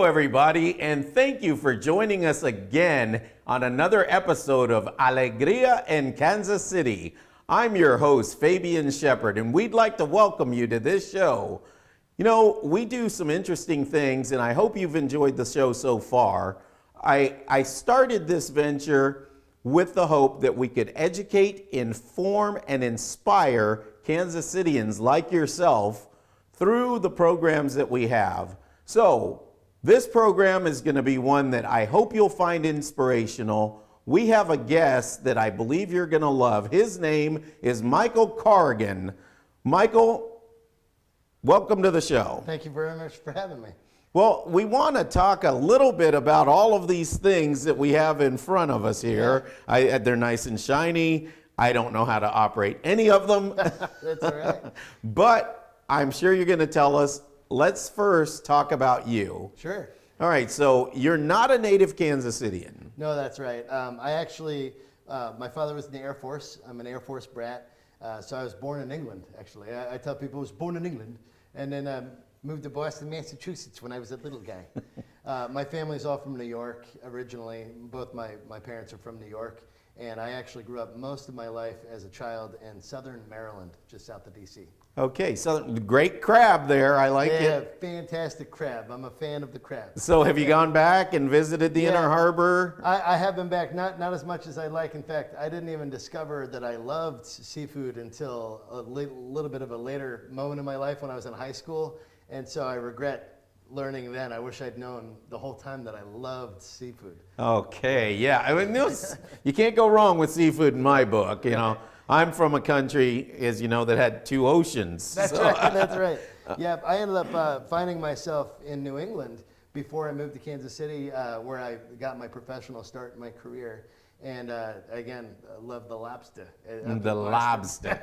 everybody, and thank you for joining us again on another episode of Alegria in Kansas City. I'm your host, Fabian Shepard, and we'd like to welcome you to this show. You know, we do some interesting things, and I hope you've enjoyed the show so far. I started this venture with the hope that we could educate, inform, and inspire Kansas Cityans like yourself through the programs that we have. So, this program is going to be one that I hope you'll find inspirational. We have a guest that I believe you're going to love. His name is Michael Corrigan. Michael, welcome to the show. Thank you very much for having me. Well, we want to talk a little bit about all of these things that we have in front of us here. They're nice and shiny. I don't know how to operate any of them. That's all right. But I'm sure you're going to tell us. Let's first talk about you. Sure. All right, so you're not a native Kansas Citian. No, that's right. I actually, my father was in the Air Force. I'm an Air Force brat. So I was born in England, actually. I tell people I was born in England and then moved to Boston, Massachusetts when I was a little guy. My family's all from New York originally. Both my parents are from New York. And I actually grew up most of my life as a child in southern Maryland, just south of D.C. Okay, so great crab there. I like it. Yeah, fantastic crab. I'm a fan of the crab. So have you gone back and visited the Inner Harbor? I have been back, not as much as I like. In fact, I didn't even discover that I loved seafood until a little bit of a later moment in my life when I was in high school. And so I regret learning then. I wish I'd known the whole time that I loved seafood. Okay, yeah. I mean, you can't go wrong with seafood in my book, you know. I'm from a country, as you know, that had two oceans. That's right, that's right. Yeah, I ended up finding myself in New England before I moved to Kansas City, where I got my professional start in my career. And again, I love the lobster. The lobster.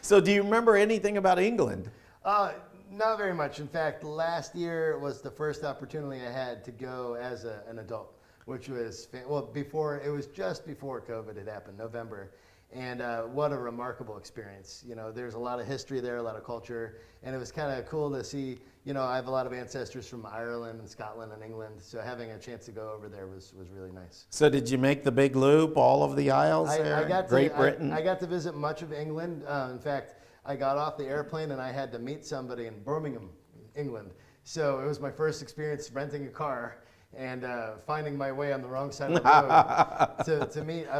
So do you remember anything about England? Not very much. In fact, last year was the first opportunity I had to go as an adult, which was, it was just before COVID had happened, November. And what a remarkable experience. You know, there's a lot of history there, a lot of culture, and it was kind of cool to see, you know, I have a lot of ancestors from Ireland and Scotland and England, so having a chance to go over there was really nice. So did you make the big loop, all of the aisles there? Great Britain? I got to visit much of England. In fact, I got off the airplane and I had to meet somebody in Birmingham, England. So it was my first experience renting a car and finding my way on the wrong side of the road to meet. I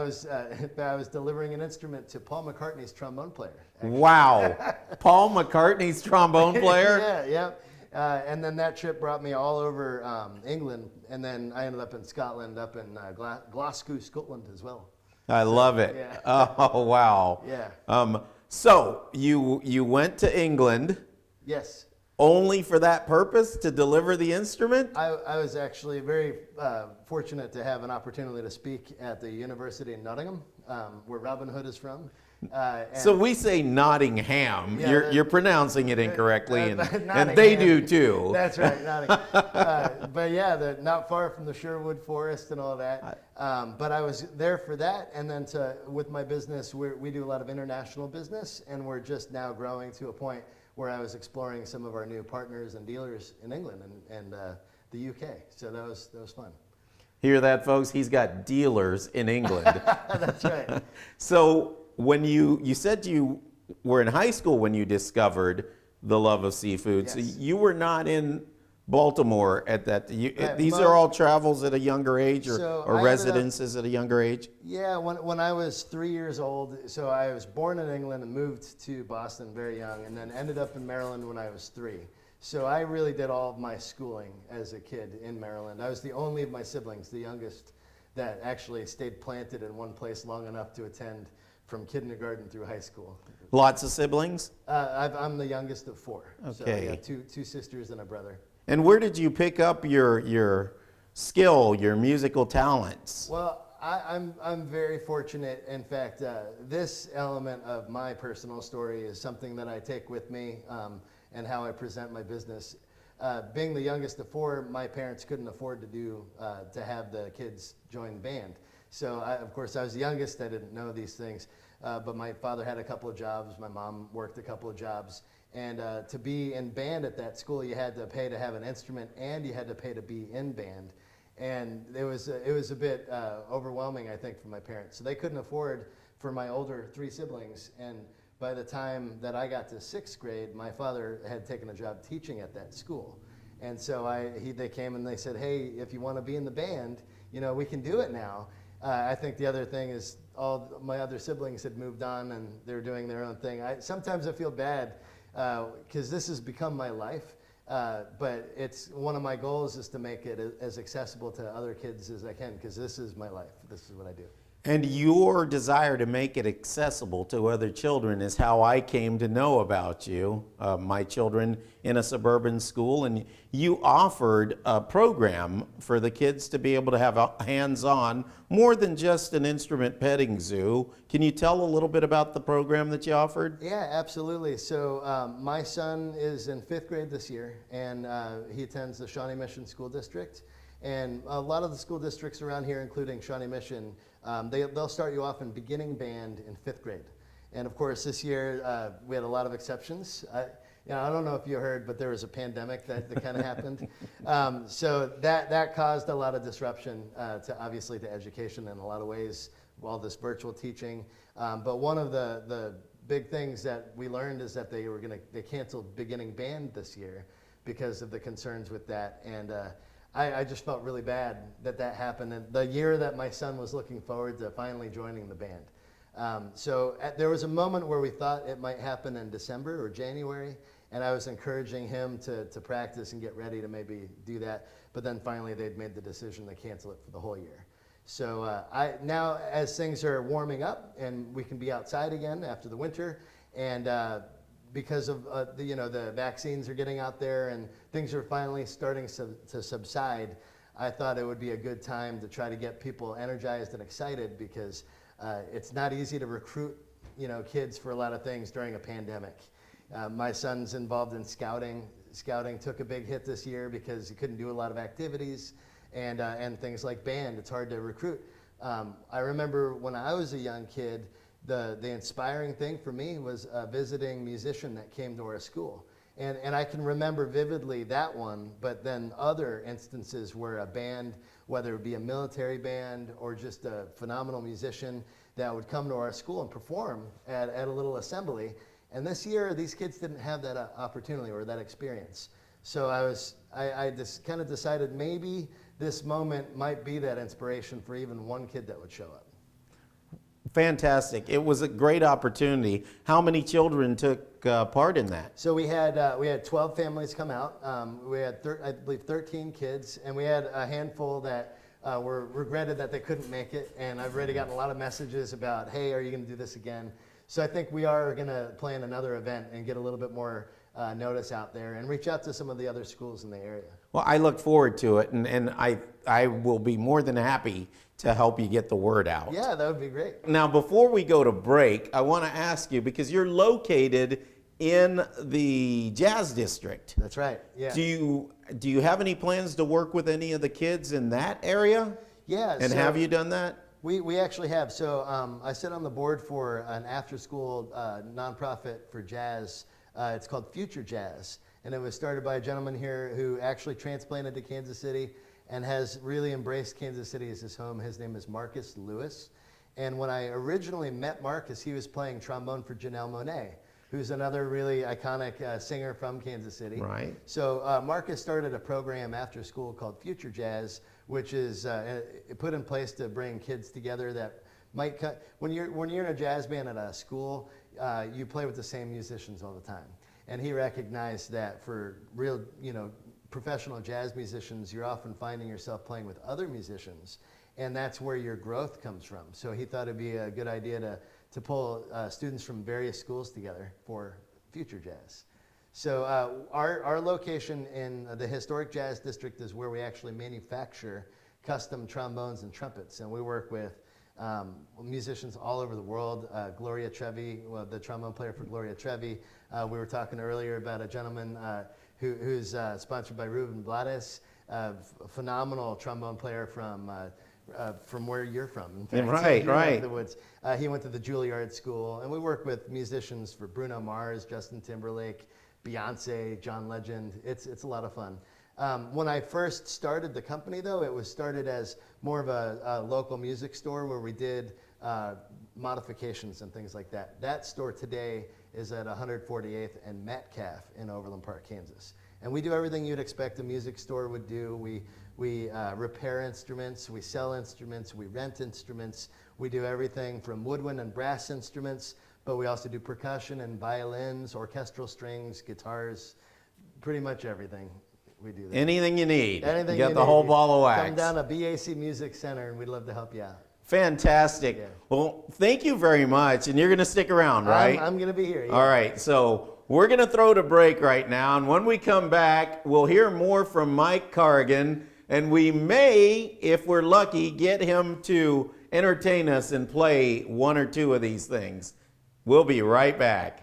was delivering an instrument to Paul McCartney's trombone player. Actually. Wow, Paul McCartney's trombone player? Yeah. And then that trip brought me all over England, and then I ended up in Scotland, up in Glasgow, Scotland as well. I love it. Yeah. Oh, wow. Yeah. So you went to England. Yes. Only for that purpose, to deliver the instrument? I was actually very fortunate to have an opportunity to speak at the University in Nottingham, where Robin Hood is from. So we say Nottingham. Yeah, you're pronouncing it incorrectly, and they do too. That's right, Nottingham. But yeah, they're not far from the Sherwood Forest and all that. But I was there for that, and then with my business, we do a lot of international business, and we're just now growing to a point where I was exploring some of our new partners and dealers in England and the UK. So that was fun. Hear that, folks? He's got dealers in England. That's right. So when you said you were in high school when you discovered the love of seafood. Yes. So you were not in Baltimore at that. These are all travels at a younger age, or residences at a younger age? Yeah, when I was 3 years old, so I was born in England and moved to Boston very young, and then ended up in Maryland when I was 3. So I really did all of my schooling as a kid in Maryland. I was the only of my siblings, the youngest, that actually stayed planted in one place long enough to attend from kindergarten through high school. Lots of siblings? I'm the youngest of 4. Okay. So I got two sisters and a brother. And where did you pick up your skill, your musical talents? Well, I'm very fortunate. In fact, this element of my personal story is something that I take with me and how I present my business. Being the youngest of 4, my parents couldn't afford to have the kids join the band. So, of course, I was the youngest. I didn't know these things. But my father had a couple of jobs. My mom worked a couple of jobs. And to be in band at that school, you had to pay to have an instrument, and you had to pay to be in band. And it was a bit overwhelming, I think, for my parents. So they couldn't afford for my older 3 siblings. And by the time that I got to 6th grade, my father had taken a job teaching at that school. And so they came and they said, hey, if you want to be in the band, we can do it now. I think the other thing is all my other siblings had moved on and they were doing their own thing. Sometimes I feel bad because this has become my life. But it's one of my goals is to make it as accessible to other kids as I can, because this is my life. This is what I do. And your desire to make it accessible to other children is how I came to know about you. My children in a suburban school, and you offered a program for the kids to be able to have a hands-on, more than just an instrument petting zoo. Can you tell a little bit about the program that you offered? Yeah, absolutely. So my son is in 5th grade this year, and he attends the Shawnee Mission School District. And a lot of the school districts around here, including Shawnee Mission, they'll start you off in beginning band in 5th grade. And of course, this year we had a lot of exceptions. I don't know if you heard, but there was a pandemic that kind of happened. So that caused a lot of disruption obviously to education in a lot of ways, all this virtual teaching. But one of the big things that we learned is that they canceled beginning band this year because of the concerns with that. And I just felt really bad that happened. And the year that my son was looking forward to finally joining the band. There was a moment where we thought it might happen in December or January, and I was encouraging him to practice and get ready to maybe do that. But then finally they'd made the decision to cancel it for the whole year. So now as things are warming up and we can be outside again after the winter, and because of the vaccines are getting out there and things are finally starting to subside, I thought it would be a good time to try to get people energized and excited, because it's not easy to recruit kids for a lot of things during a pandemic. My son's involved in scouting. Scouting took a big hit this year because he couldn't do a lot of activities, and things like band. It's hard to recruit. I remember when I was a young kid, the inspiring thing for me was a visiting musician that came to our school. And I can remember vividly that one, but then other instances where a band, whether it be a military band or just a phenomenal musician, that would come to our school and perform at a little assembly. And this year, these kids didn't have that opportunity or that experience. So I just kind of decided maybe this moment might be that inspiration for even one kid that would show up. Fantastic. It was a great opportunity. How many children took part in that? So we had 12 families come out. We had, I believe, 13 kids, and we had a handful that were regretted that they couldn't make it. And I've already gotten a lot of messages about, hey, are you going to do this again? So I think we are going to plan another event and get a little bit more notice out there and reach out to some of the other schools in the area. Well, I look forward to it, and I will be more than happy to help you get the word out. Yeah, that would be great. Now, before we go to break, I want to ask you, because you're located in the Jazz District. That's right, yeah. Do you have any plans to work with any of the kids in that area? Yeah. And have you done that? We actually have. So I sit on the board for an after-school nonprofit for jazz. It's called Future Jazz. And it was started by a gentleman here who actually transplanted to Kansas City and has really embraced Kansas City as his home. His name is Marcus Lewis. And when I originally met Marcus, he was playing trombone for Janelle Monáe, who's another really iconic singer from Kansas City. Right. So Marcus started a program after school called Future Jazz, which is put in place to bring kids together that might when you're in a jazz band at a school, you play with the same musicians all the time. And he recognized that for real, professional jazz musicians, you're often finding yourself playing with other musicians, and that's where your growth comes from. So he thought it'd be a good idea to pull students from various schools together for Future Jazz. So our location in the Historic Jazz District is where we actually manufacture custom trombones and trumpets, and we work with musicians all over the world. Gloria Trevi, the trombone player for Gloria Trevi. We were talking earlier about a gentleman who's sponsored by Ruben Blades, a phenomenal trombone player from where you're from. In fact, Right. The woods. He went to the Juilliard School, and we work with musicians for Bruno Mars, Justin Timberlake, Beyonce, John Legend. It's a lot of fun. When I first started the company, though, it was started as more of a local music store where we did modifications and things like that. That store today is at 148th and Metcalf in Overland Park, Kansas. And we do everything you'd expect a music store would do. We repair instruments, we sell instruments, we rent instruments. We do everything from woodwind and brass instruments, but we also do percussion and violins, orchestral strings, guitars, pretty much everything. We do that. Anything you need. Anything you got you the need. whole ball of wax. Come down to BAC Music Center and we'd love to help you out. Fantastic. Yeah. Well, thank you very much. And you're going to stick around, right? I'm going to be here. Yeah. All right. So we're going to throw it a break right now. And when we come back, we'll hear more from Mike Corrigan. And we may, if we're lucky, get him to entertain us and play one or two of these things. We'll be right back.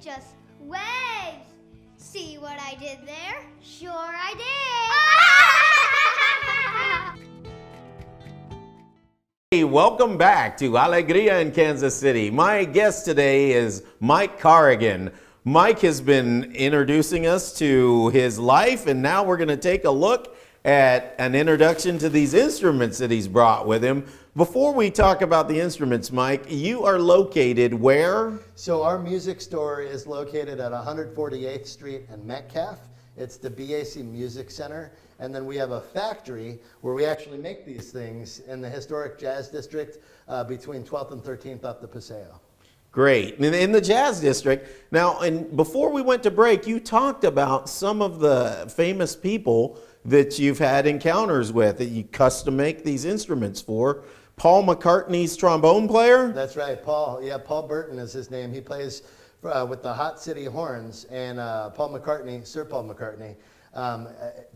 Just waves. See what I did there? Sure I did. Hey, welcome back to Alegria in Kansas City. My guest today is Mike Corrigan. Mike has been introducing us to his life, and now we're going to take a look at an introduction to these instruments that he's brought with him. Before we talk about the instruments, Mike, you are located where? So our music store is located at 148th Street and Metcalf. It's the BAC Music Center. And then we have a factory where we actually make these things in the historic Jazz District between 12th and 13th up the Paseo. Great. In the Jazz District. Now, and before we went to break, you talked about some of the famous people that you've had encounters with, that you custom make these instruments for. Paul McCartney's trombone player? That's right, Paul. Yeah, Paul Burton is his name. He plays with the Hot City Horns, and Paul McCartney, Sir Paul McCartney,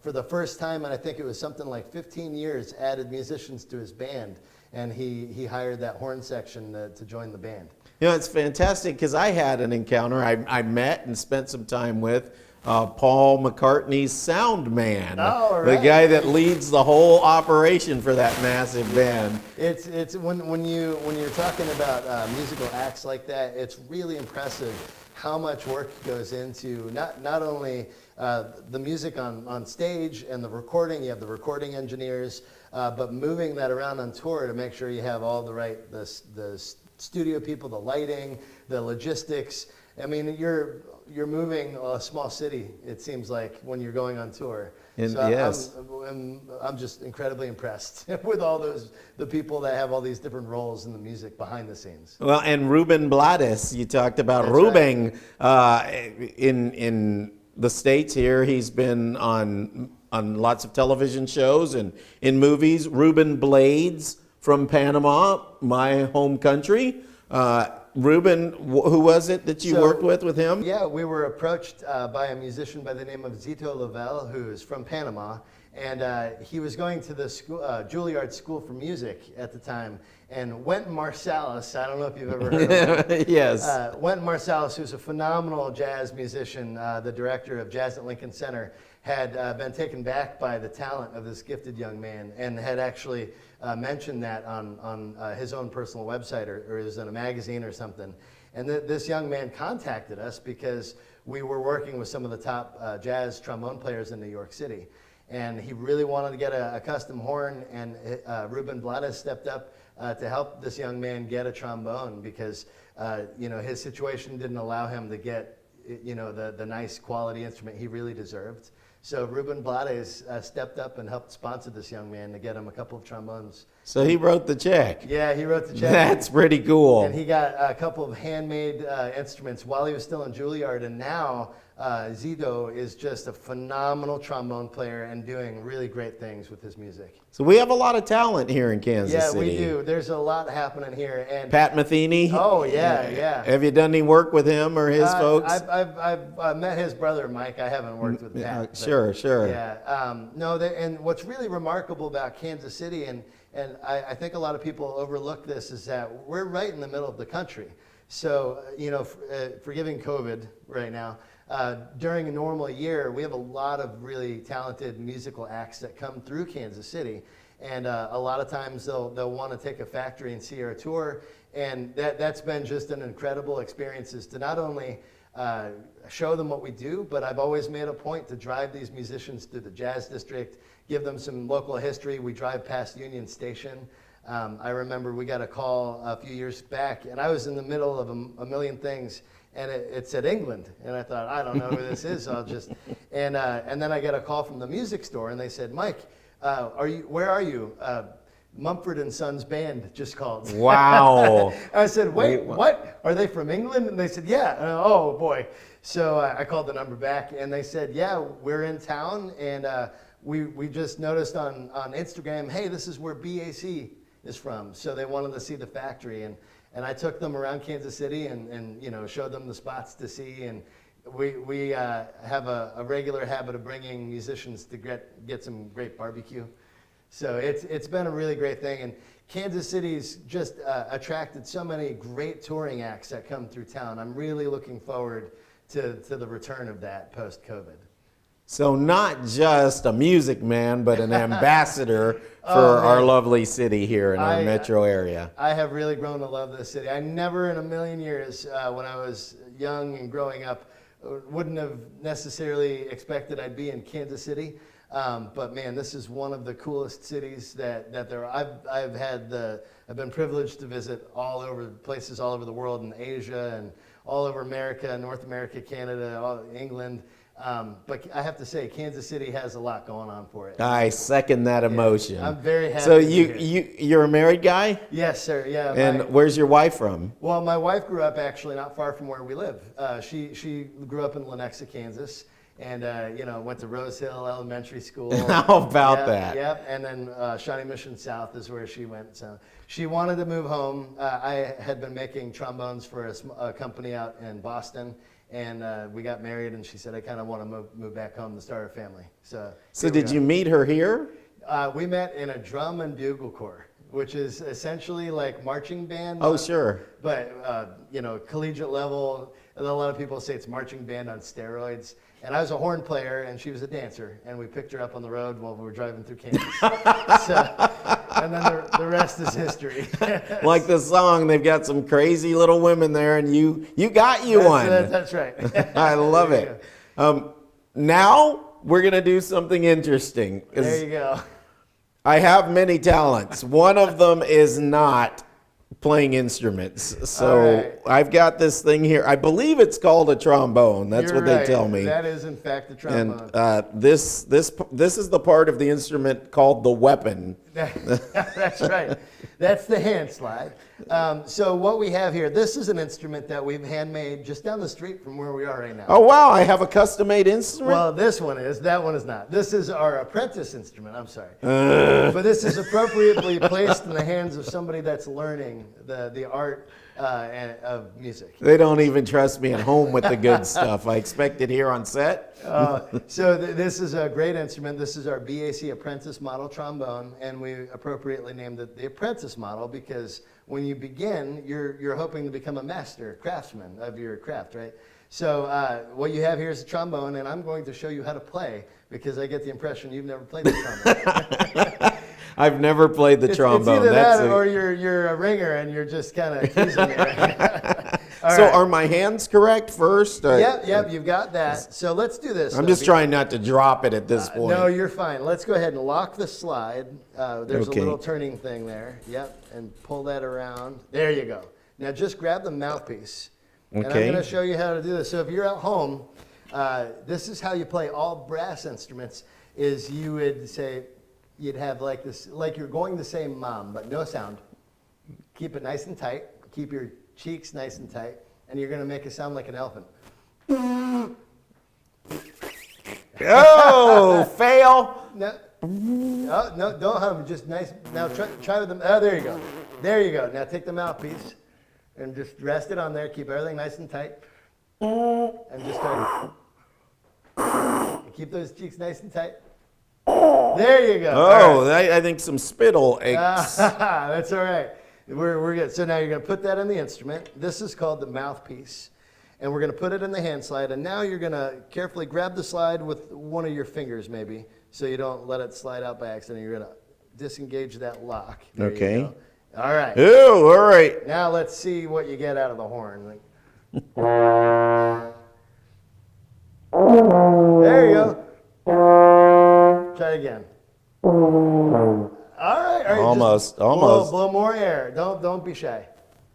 for the first time, and I think it was something like 15 years, added musicians to his band, and he hired that horn section to join the band. You know, it's fantastic because I had an encounter. I met and spent some time with Paul McCartney's sound man, the guy that leads the whole operation for that massive band. It's when you're talking about musical acts like that, it's really impressive how much work goes into not only the music on stage and the recording. You have the recording engineers, but moving that around on tour to make sure you have all the studio people, the lighting, the logistics. I mean, you're moving a small city, it seems like, when you're going on tour. So yes. I'm just incredibly impressed with all the people that have all these different roles in the music behind the scenes. Well, and Ruben Blades, you talked about. That's Ruben in the States here. He's been on lots of television shows and in movies. Ruben Blades from Panama, my home country. Ruben, who was it that you worked with him? Yeah, we were approached by a musician by the name of Zito Lavelle, who's from Panama, and he was going to the school, Juilliard School for Music at the time, and Wynton Marsalis, I don't know if you've ever heard of him. Yes. Wynton Marsalis, who's a phenomenal jazz musician, the director of Jazz at Lincoln Center, had been taken back by the talent of this gifted young man and had actually mentioned that on his own personal website or it was in a magazine or something. And this young man contacted us because we were working with some of the top jazz trombone players in New York City. And he really wanted to get a custom horn, and Ruben Blades stepped up to help this young man get a trombone because his situation didn't allow him to get the nice quality instrument he really deserved. So Ruben Blades stepped up and helped sponsor this young man to get him a couple of trombones. So he wrote the check. Yeah, he wrote the check. That's pretty cool. And he got a couple of handmade instruments while he was still in Juilliard. And now Zito is just a phenomenal trombone player and doing really great things with his music. So we have a lot of talent here in Kansas City. City. Yeah, we do. There's a lot happening here. And Pat Metheny. Oh, yeah. Have you done any work with him or his folks? I've met his brother, Mike. I haven't worked with Pat. Sure. Yeah. And what's really remarkable about Kansas City, and I think a lot of people overlook this, is that we're right in the middle of the country. So, forgiving COVID right now, during a normal year, we have a lot of really talented musical acts that come through Kansas City. And a lot of times they'll want to take a factory and see our tour. And that's been just an incredible experience, is to not only show them what we do, but I've always made a point to drive these musicians through the Jazz District, give them some local history. We drive past Union Station. I remember we got a call a few years back, and I was in the middle of a million things, and it said England, and I thought, I don't know who this is, so I'll just, and then I got a call from the music store, and they said, Mike, where are you? Mumford and Sons band just called. Wow. I said, wait, what? Are they from England? And they said, yeah. Oh boy. So I called the number back, and they said, yeah, we're in town, and we just noticed on Instagram, hey, this is where BAC is from. So they wanted to see the factory, and I took them around Kansas City and showed them the spots to see, and we have a regular habit of bringing musicians to get some great barbecue. So it's been a really great thing, and Kansas City's just attracted so many great touring acts that come through town. I'm really looking forward to the return of that post-COVID. So not just a music man, but an ambassador for our lovely city here in our metro area. I have really grown to love this city. I never in a million years, when I was young and growing up, wouldn't have necessarily expected I'd be in Kansas City. But man, this is one of the coolest cities that there are. I've been privileged to visit places all over the world, in Asia and all over America, North America, Canada, England. But I have to say, Kansas City has a lot going on for it. I second that emotion. I'm very happy. So you're a married guy? Yes, sir. Yeah. And where's your wife from? Well, my wife grew up actually not far from where we live. She grew up in Lenexa, Kansas. And, went to Rose Hill Elementary School. How about that? Yep. And then Shawnee Mission South is where she went. So she wanted to move home. I had been making trombones for a company out in Boston. And we got married, and she said, I kind of want to move back home to start a family. So did you meet her here? We met in a drum and bugle corps, which is essentially like marching band. Oh, sure. But, collegiate level. And a lot of people say it's marching band on steroids. And I was a horn player, and she was a dancer, and we picked her up on the road while we were driving through Kansas. And then the rest is history. Like the song, they've got some crazy little women there, and you got one. That's right. I love it. Now we're going to do something interesting. There you go. I have many talents. One of them is not playing instruments. So right. I've got this thing here. I believe it's called a trombone. That's You're what they right. tell me. That is in fact a trombone. And this is the part of the instrument called the weapon. That's right. That's the hand slide. So what we have here, this is an instrument that we've handmade just down the street from where we are right now. Oh wow, I have a custom-made instrument? Well, this one is. That one is not. This is our apprentice instrument. I'm sorry. But this is appropriately placed in the hands of somebody that's learning the art of music. They don't even trust me at home with the good stuff. I expect it here on set. This is a great instrument. This is our BAC apprentice model trombone, and we appropriately named it the apprentice model because when you begin, you're hoping to become a master craftsman of your craft, right? So what you have here is a trombone, and I'm going to show you how to play because I get the impression you've never played the trombone. I've never played the trombone. It's either that or you're a ringer and you're just kind of accusing me. Right? So are my hands correct first? Yep, you've got that. So let's do this. I'm just trying not to drop it at this point. No, you're fine. Let's go ahead and lock the slide. There's a little turning thing there. Yep, and pull that around. There you go. Now just grab the mouthpiece. And I'm going to show you how to do this. So if you're at home, this is how you play all brass instruments, is you would say, you'd have like this, like you're going to say mom, but no sound. Keep it nice and tight. Keep your cheeks nice and tight. And you're going to make it sound like an elephant. Oh, fail. No, no, don't hum. Just nice. Now try with them. Oh, there you go. There you go. Now take the mouthpiece and just rest it on there. Keep everything nice and tight. And just start. Keep those cheeks nice and tight. There you go. Oh, right. I think some spittle aches. That's all right. We're good. So now you're going to put that in the instrument. This is called the mouthpiece. and we're going to put it in the hand slide. And now you're going to carefully grab the slide with one of your fingers, maybe, so you don't let it slide out by accident. You're going to disengage that lock. There Okay. you go. All right. Ooh, all right. Now let's see what you get out of the horn. There you go. Try again. All right. Almost, just almost. Blow more air. Don't be shy.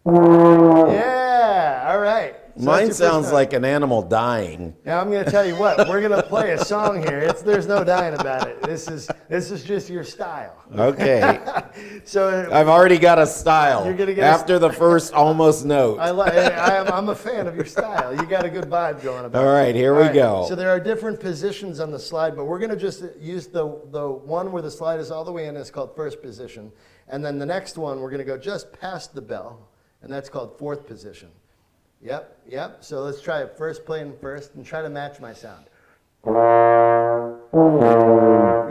Yeah. All right. So Mine that's your first sounds time. like an animal dying. Now I'm going to tell you what. We're going to play a song here. There's no dying about it. This is just your style. Okay. So I've already got a style. You're gonna get after the first almost note. I'm a fan of your style. You got a good vibe going about it. All right, here we go. So there are different positions on the slide, but we're going to just use the one where the slide is all the way in. It's called first position. And then the next one, we're going to go just past the bell, and that's called fourth position. Yep. So let's try it first, playing first, and try to match my sound.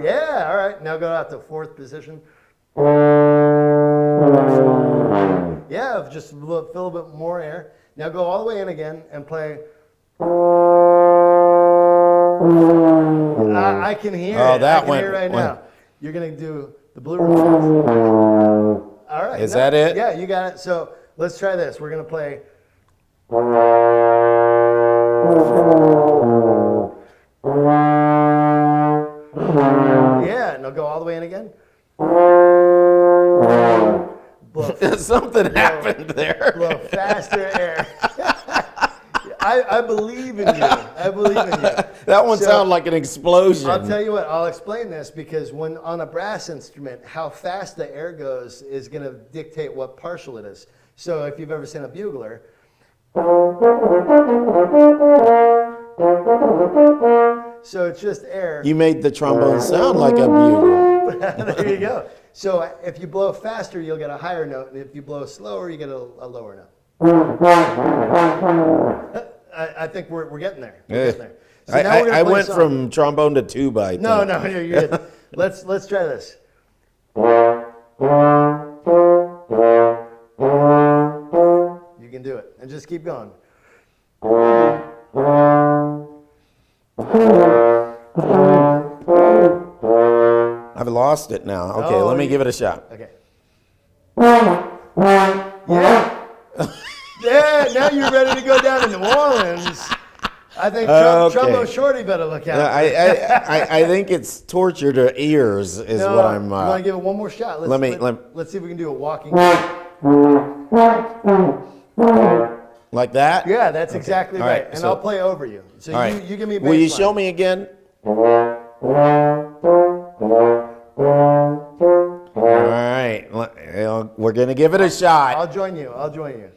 Yeah, all right. Now go out to fourth position. Yeah, just fill a bit more air. Now go all the way in again and play. I can hear it. That I can went hear it right went. now. You're going to do the blue room. All right. Is that it? Yeah, you got it. So let's try this. We're going to play. Yeah, now go all the way in again. Something happened there. Blow faster air. I believe in you. I believe in you. That one So, sounded like an explosion. I'll tell you what, I'll explain this because when on a brass instrument, how fast the air goes is going to dictate what partial it is. So if you've ever seen a bugler, so it's just air. You made the trombone sound like a bugle. There you go. So if you blow faster, you'll get a higher note, and if you blow slower, you get a lower note. I think we're getting there. We're getting there. So now we're gonna I play a went song. from trombone to tuba. I think. No, you're good. Let's try this. You can do it, and just keep going. I've lost it now. Okay, Oh, let me give it a shot. Okay. Yeah. Yeah. Now you're ready to go down to New Orleans. I think Okay. Trombone Shorty better look out. I think it's torture to ears is No, what I'm. you want to give it one more shot? Let's see if we can do a walking. Like that? Yeah, that's exactly All right. right, And so- I'll play over you. So All right. you give me a bass Will you line. show me again? All right. We're going to give it a shot. I'll join you. I'll join you.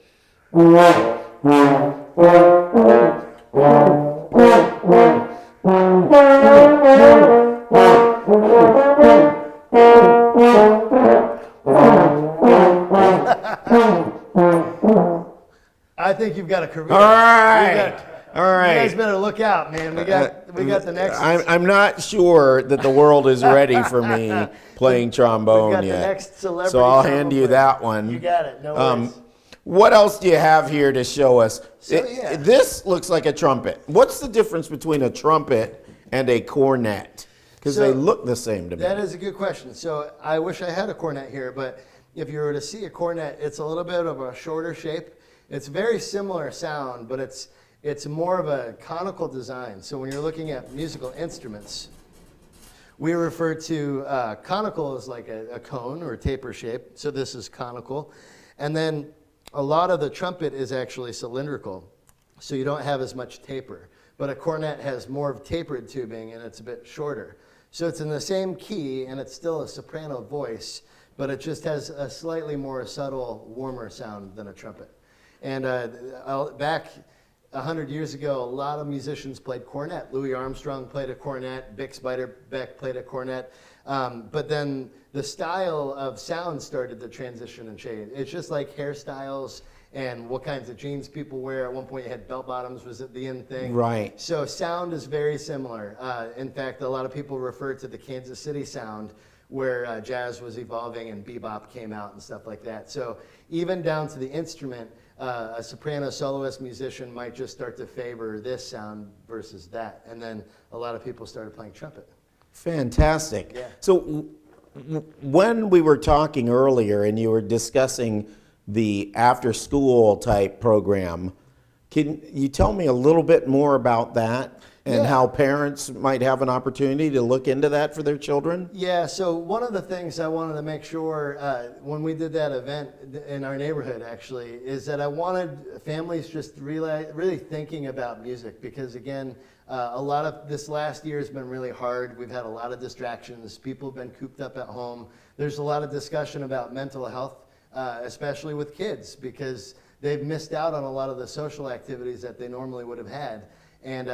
I think you've got a career. All right. All You right. guys better look out, man. We got the next. I'm not sure that the world is ready for me playing trombone We've got the yet. next celebrity So I'll trombone hand you player. that one. You got it. No worries. What else do you have here to show us? So, yeah. This looks like a trumpet. What's the difference between a trumpet and a cornet? Because So, they look the same to me. That is a good question. So I wish I had a cornet here, but if you were to see a cornet, it's a little bit of a shorter shape. It's very similar sound, but it's more of a conical design. So when you're looking at musical instruments, we refer to conical as like a cone or a taper shape. So this is conical. And then a lot of the trumpet is actually cylindrical. So you don't have as much taper. But a cornet has more of tapered tubing and it's a bit shorter. So it's in the same key and it's still a soprano voice, but it just has a slightly more subtle, warmer sound than a trumpet. And back 100 years ago, a lot of musicians played cornet. Louis Armstrong played a cornet. Bix Beiderbecke played a cornet. But then the style of sound started to transition and change. It's just like hairstyles and what kinds of jeans people wear. At one point, you had bell bottoms was the in thing. Right. So sound is very similar. In fact, a lot of people refer to the Kansas City sound where jazz was evolving and bebop came out and stuff like that. So even down to the instrument, a soprano soloist musician might just start to favor this sound versus that. And then a lot of people started playing trumpet. Fantastic. Yeah. So when we were talking earlier and you were discussing the after school type program, can you tell me a little bit more about that and Yeah. how parents might have an opportunity to look into that for their children? Yeah, so one of the things I wanted to make sure when we did that event in our neighborhood, actually, is that I wanted families just really thinking about music because, again, a lot of this last year has been really hard. We've had a lot of distractions. People have been cooped up at home. There's a lot of discussion about mental health, especially with kids, because they've missed out on a lot of the social activities that they normally would have had. And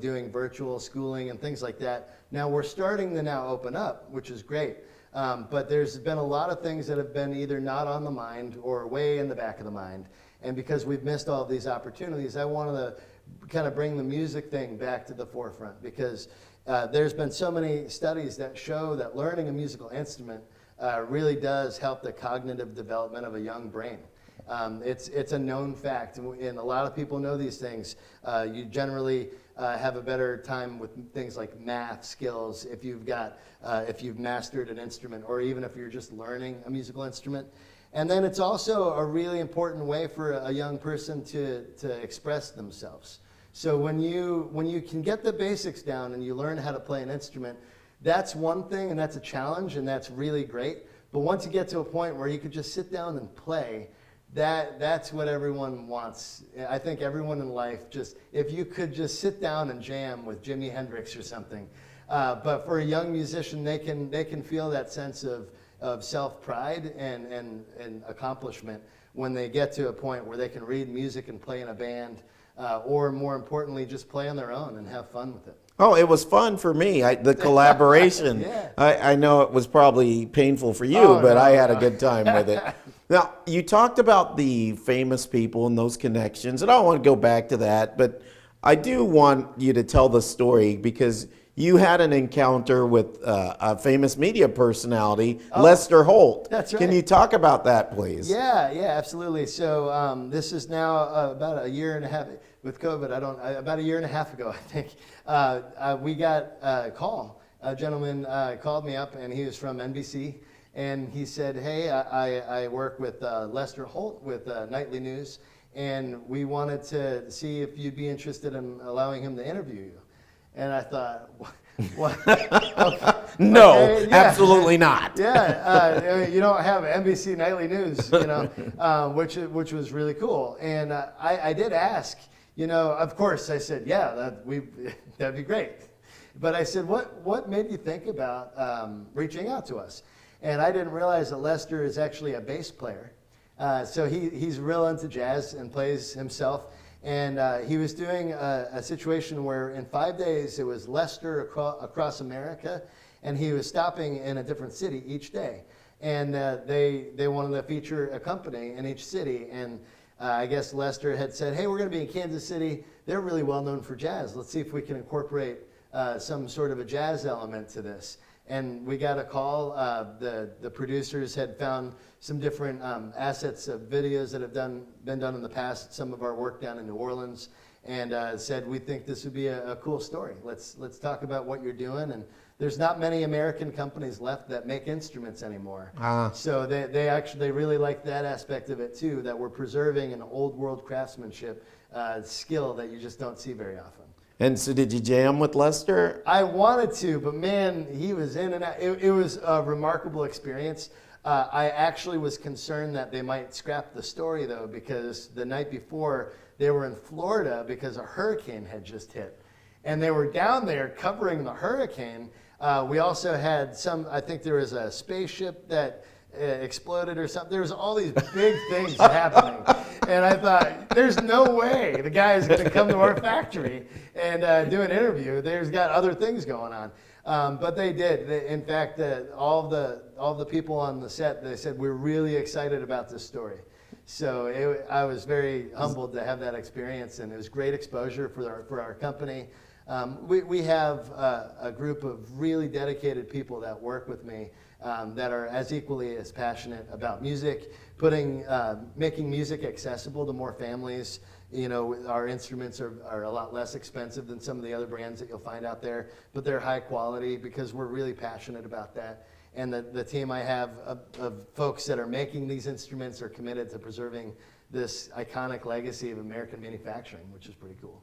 doing virtual schooling and things like that. Now we're starting to now open up, which is great. But there's been a lot of things that have been either not on the mind or way in the back of the mind. And because we've missed all of these opportunities, I wanted to kind of bring the music thing back to the forefront because there's been so many studies that show that learning a musical instrument really does help the cognitive development of a young brain. It's a known fact, and a lot of people know these things. You generally have a better time with things like math skills if you've mastered an instrument, or even if you're just learning a musical instrument. And then it's also a really important way for a young person to express themselves. So when you can get the basics down and you learn how to play an instrument, that's one thing, and that's a challenge, and that's really great. But once you get to a point where you could just sit down and play, that's what everyone wants. I think everyone in life, if you could just sit down and jam with Jimi Hendrix or something. But for a young musician, they can feel that sense of self-pride and accomplishment when they get to a point where they can read music and play in a band, or more importantly, just play on their own and have fun with it. Oh, it was fun for me, the collaboration. Yeah. I know it was probably painful for you, but I had a good time with it. Now, you talked about the famous people and those connections, and I don't want to go back to that, but I do want you to tell the story because you had an encounter with a famous media personality, Lester Holt. That's right. Can you talk about that, please? Yeah, absolutely. So this is now about a year and a half with COVID. About a year and a half ago, I think, we got a call. A gentleman called me up, and he was from NBC, and he said, "Hey, I work with Lester Holt with Nightly News, and we wanted to see if you'd be interested in allowing him to interview you." And I thought, what? No, okay, yeah. absolutely not. Yeah, you don't have NBC Nightly News, which was really cool. And I did ask, of course, I said, yeah, that'd be great. But I said, what made you think about reaching out to us? And I didn't realize that Lester is actually a bass player. So he's real into jazz and plays himself. And he was doing a situation where in 5 days it was Lester across America, and he was stopping in a different city each day. And they wanted to feature a company in each city. And I guess Lester had said, "Hey, we're going to be in Kansas City. They're really well known for jazz. Let's see if we can incorporate some sort of a jazz element to this." And we got a call. The producers had found some different assets of videos that have been done in the past, some of our work down in New Orleans, and said, "We think this would be a cool story. Let's talk about what you're doing." And there's not many American companies left that make instruments anymore. So they really like that aspect of it too, that we're preserving an old world craftsmanship skill that you just don't see very often. And so did you jam with Lester? I wanted to, but man, he was in and out. It was a remarkable experience. I actually was concerned that they might scrap the story, though, because the night before they were in Florida because a hurricane had just hit. And they were down there covering the hurricane. We also had I think there was a spaceship that exploded or something. There was all these big things happening. And I thought, there's no way the guy is going to come to our factory and do an interview. There's got other things going on. But they did. In fact, all the people on the set, they said, "We're really excited about this story." So I was very humbled to have that experience, and it was great exposure for our company. We have a group of really dedicated people that work with me that are as equally as passionate about music, making music accessible to more families. You know, our instruments are a lot less expensive than some of the other brands that you'll find out there, but they're high quality because we're really passionate about that. And the team I have of folks that are making these instruments are committed to preserving this iconic legacy of American manufacturing, which is pretty cool.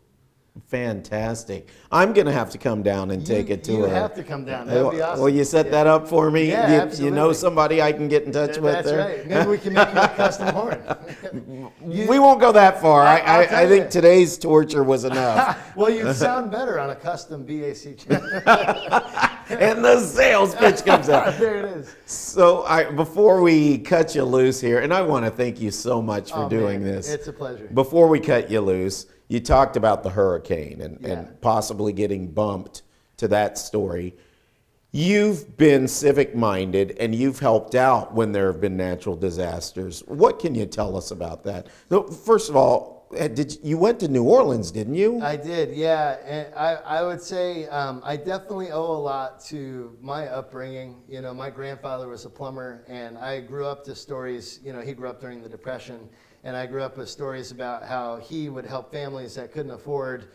Fantastic. I'm going to have to come down and take a tour. You have to come down. That would be awesome. Will you set that up for me? Yeah, you absolutely. know somebody I can get in touch with That's there? right. Maybe we can make you a custom horn. We won't go that far. I think today's torture was enough. Well, you sound better on a custom BAC channel. And the sales pitch comes out. There it is. So before we cut you loose here, and I want to thank you so much for doing this. It's a pleasure. Before we cut you loose, you talked about the hurricane and possibly getting bumped to that story. You've been civic-minded and you've helped out when there have been natural disasters. What can you tell us about that? First of all, you went to New Orleans, didn't you? I did, yeah. And I would say I definitely owe a lot to my upbringing. You know, my grandfather was a plumber, and I grew up to stories. You know, he grew up during the Depression, and I grew up with stories about how he would help families that couldn't afford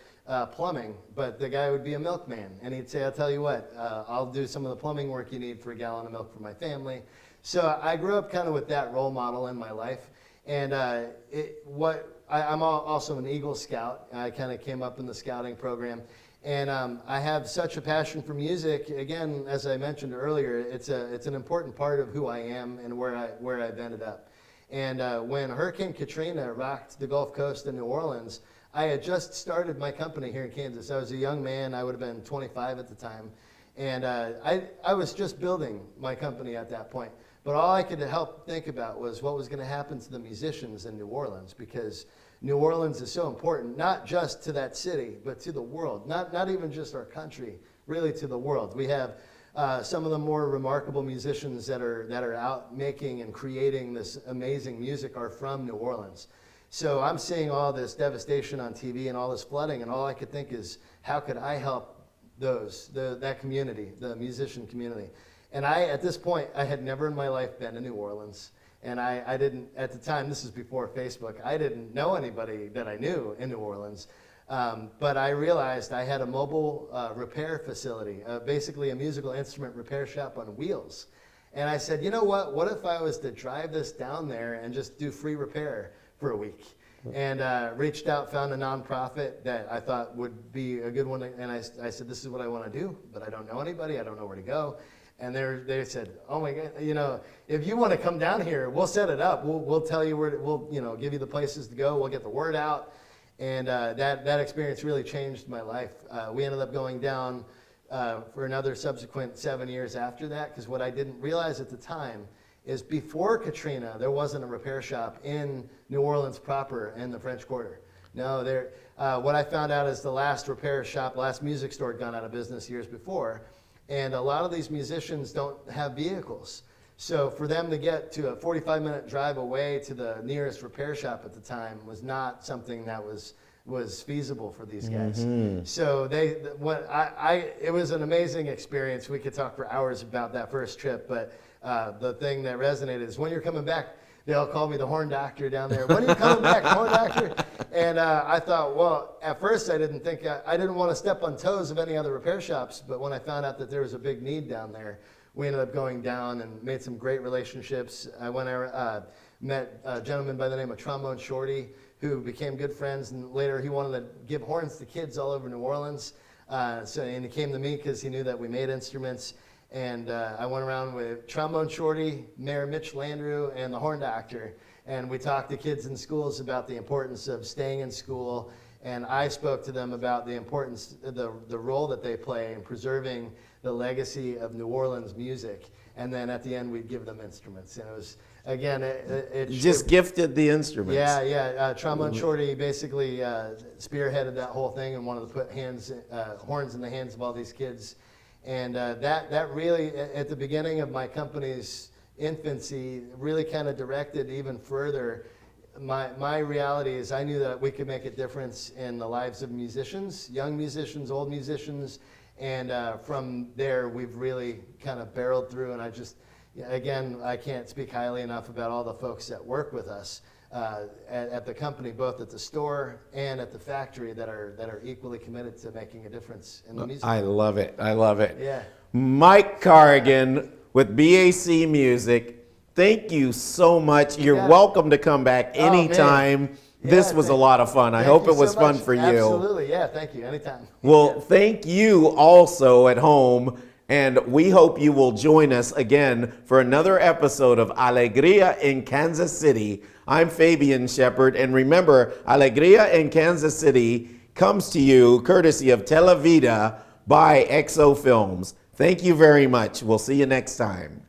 plumbing, but the guy would be a milkman, and he'd say, "I'll tell you what, I'll do some of the plumbing work you need for a gallon of milk for my family." So I grew up kind of with that role model in my life, and I'm also an Eagle Scout. I kind of came up in the scouting program, and I have such a passion for music. Again, as I mentioned earlier, it's an important part of who I am and where I've ended up. And when Hurricane Katrina rocked the Gulf Coast in New Orleans, I had just started my company here in Kansas. I was a young man. I would have been 25 at the time. And I was just building my company at that point. But all I could help think about was what was going to happen to the musicians in New Orleans, because New Orleans is so important, not just to that city, but to the world. Not even just our country, really to the world. We have some of the more remarkable musicians that are out making and creating this amazing music are from New Orleans. So I'm seeing all this devastation on TV and all this flooding, and all I could think is, how could I help that community, the musician community? And at this point, I had never in my life been to New Orleans. And I didn't, at the time, this is before Facebook, I didn't know anybody that I knew in New Orleans. But I realized I had a mobile repair facility, basically a musical instrument repair shop on wheels. And I said, you know what if I was to drive this down there and just do free repair for a week? And reached out, found a nonprofit that I thought would be a good one. And I said, this is what I want to do, but I don't know anybody. I don't know where to go. And they said, oh my God, if you want to come down here, we'll set it up. We'll tell you we'll give you the places to go. We'll get the word out. And that experience really changed my life. We ended up going down for another subsequent 7 years after that, because what I didn't realize at the time is before Katrina, there wasn't a repair shop in New Orleans proper in the French Quarter. No, what I found out is the last repair shop, last music store had gone out of business years before. And a lot of these musicians don't have vehicles. So for them to get to a 45-minute drive away to the nearest repair shop at the time was not something that was feasible for these guys. Mm-hmm. So it was an amazing experience. We could talk for hours about that first trip, but the thing that resonated is when you're coming back, they all call me the horn doctor down there. When are you coming back, horn doctor? And I thought, well, at first I didn't want to step on toes of any other repair shops, but when I found out that there was a big need down there, we ended up going down and made some great relationships. I met a gentleman by the name of Trombone Shorty, who became good friends, and later he wanted to give horns to kids all over New Orleans. And he came to me because he knew that we made instruments. And I went around with Trombone Shorty, Mayor Mitch Landrieu, and the horn doctor. And we talked to kids in schools about the importance of staying in school. And I spoke to them about the importance, the role that they play in preserving the legacy of New Orleans music. And then at the end, we'd give them instruments. And it was, again, you just gifted the instruments. Yeah. Trombone Shorty basically spearheaded that whole thing and wanted to put horns in the hands of all these kids. And that really, at the beginning of my company's infancy, really kind of directed even further my reality is I knew that we could make a difference in the lives of musicians, young musicians, old musicians, and from there we've really kind of barreled through. And again, I can't speak highly enough about all the folks that work with us at the company, both at the store and at the factory, that are equally committed to making a difference in the music. I love it. I love it. Yeah. Mike Corrigan with BAC Music. Thank you so much. You're Yeah. welcome to come back Oh, man. anytime. This Yeah, was a lot of fun. I Thank hope you it was so fun much. for you. Absolutely, yeah, thank you, anytime. Well, thank you also at home, and we hope you will join us again for another episode of Alegria in Kansas City. I'm Fabian Shepard, and remember, Alegria in Kansas City comes to you courtesy of Televida by XO Films. Thank you very much. We'll see you next time.